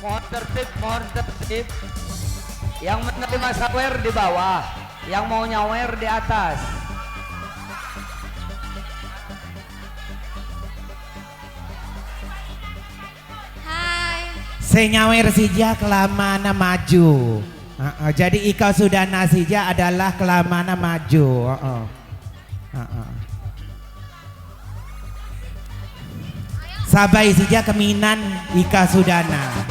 Mohon tertib. Yang menerima sawer di bawah, yang mau nyawer di atas. Hai. Senyawer sija kelamana maju. Jadi Ika Sudana sija adalah kelamana maju. Sabai sija keminan Ika Sudana.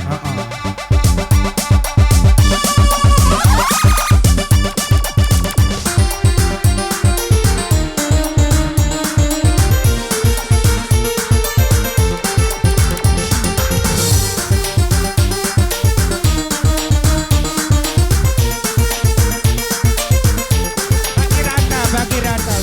Bagi rata.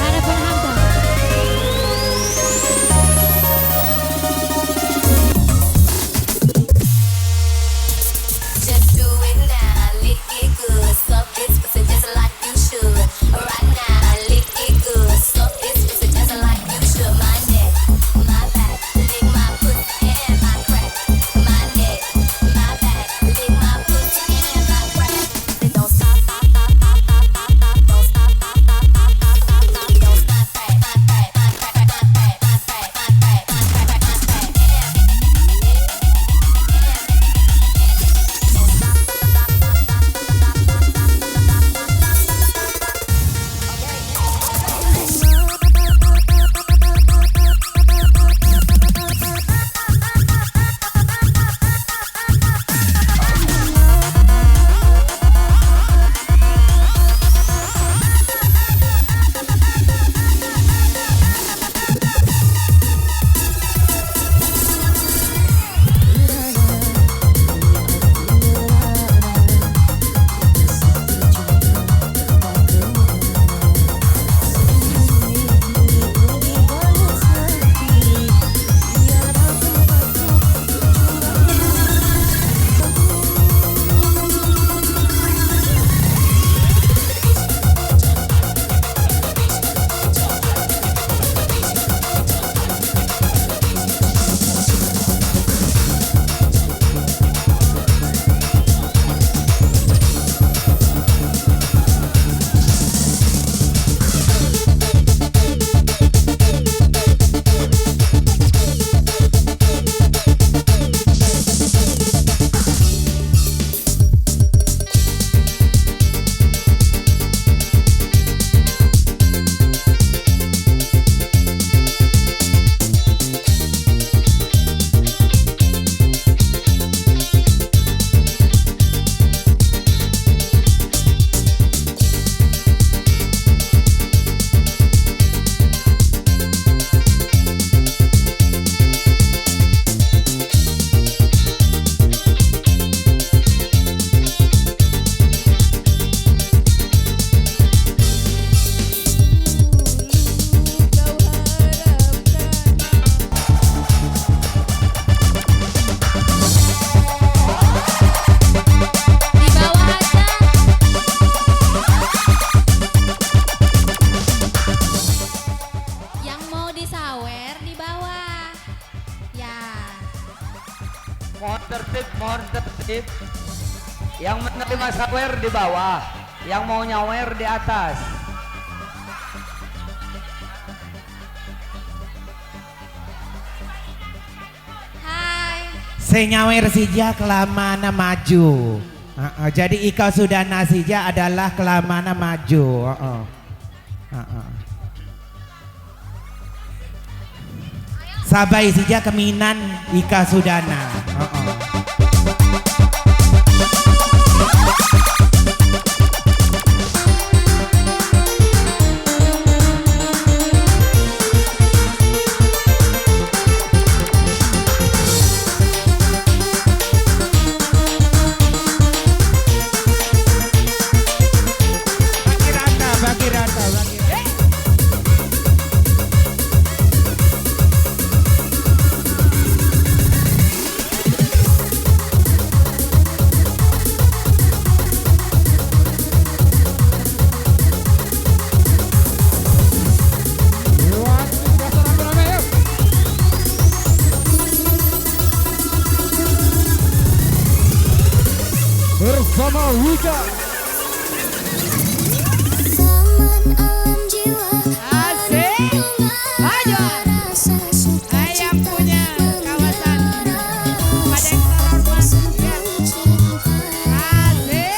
Harapan hamba. Just do it now, lick it good. Suck this pussy just like you should. Right now, lick it good. Suck this pussy just like you should. My neck, my back, lick my pussy and my crack. My neck, my back, lick my pussy and my crack. Don't stop, stop, stop, stop, stop, stop, stop. Don't stop, stop, stop, stop, stop, stop, stop. Don't stop, crack, my crack, my crack, my crack, my crack, my crack, my crack, my crack. Di bawah aja. Yang mau disawer di bawah. Ya. Mohon tertib, mohon tertib. Yang menerima sawer di bawah, yang mau nyawer di atas. Hai. Senyawer sija kelamana maju. Jadi Ika Sudana sija adalah kelamana maju. Sabai sija keminan Ika Sudana. Taman alam jiwa Asik. Ayo. Ayam punya kawasan Padang Telur Asik.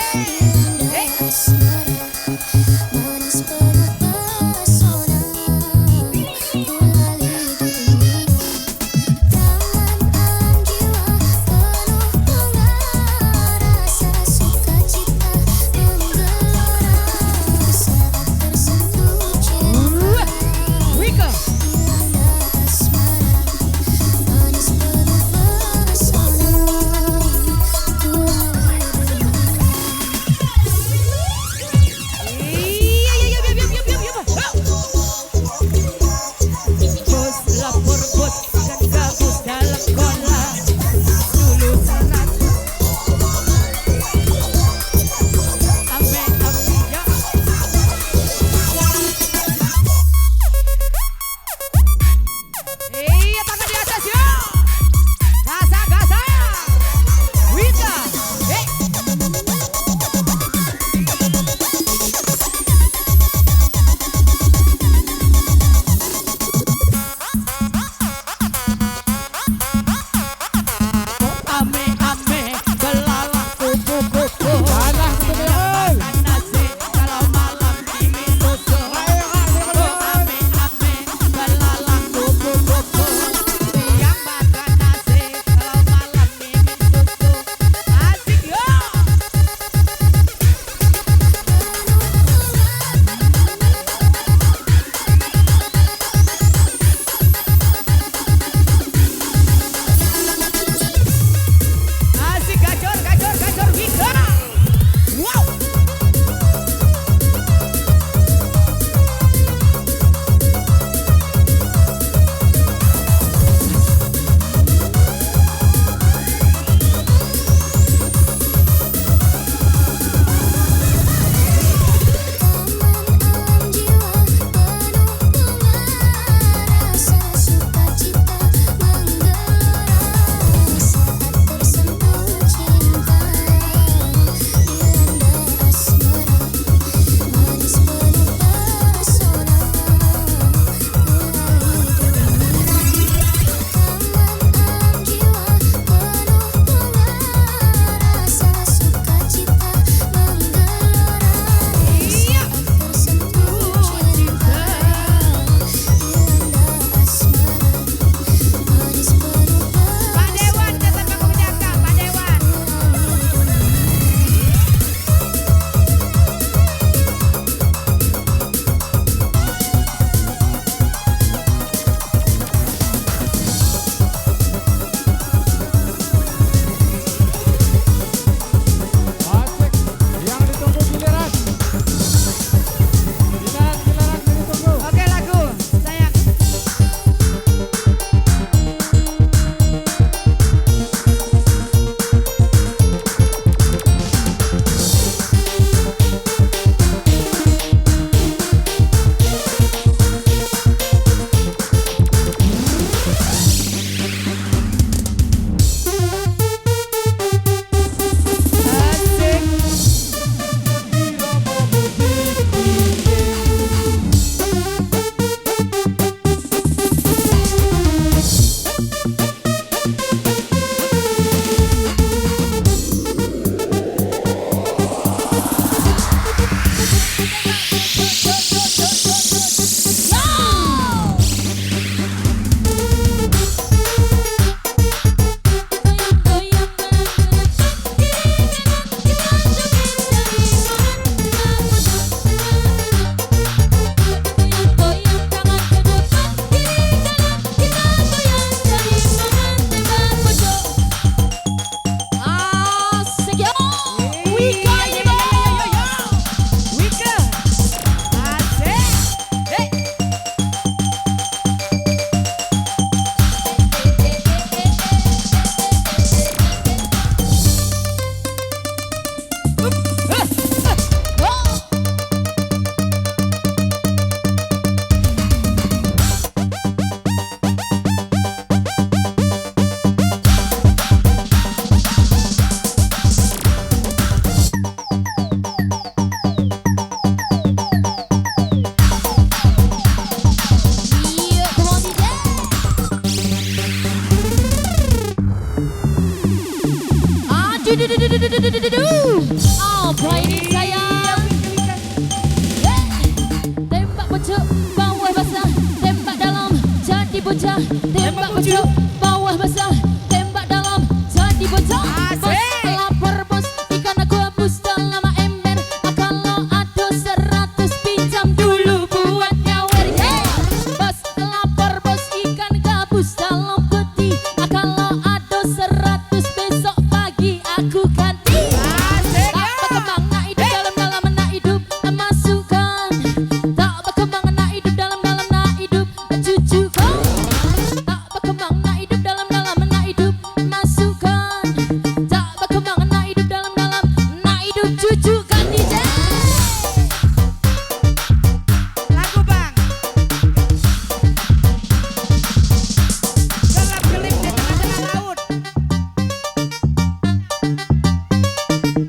bocah, tembak pojok, bawah basah, tembak dalam, jadi bocah. Bos lapar bos, ikan aku hapus dalam ember. Kalau ada 100 pinjam dulu buat nyawer. Bos lapar bos, ikan gabus dalam peti. Kalau ada 100 besok pagi aku ganti. Tak berkembang nak hidup dalam-dalam nak hidup masukkan. Tak berkembang nak hidup dalam-dalam nak hidup cucukan. Tak berkembang nak hidup dalam-dalam nak hidup masukkan. Tak berkembang nak hidup dalam-dalam nak hidup cucukan.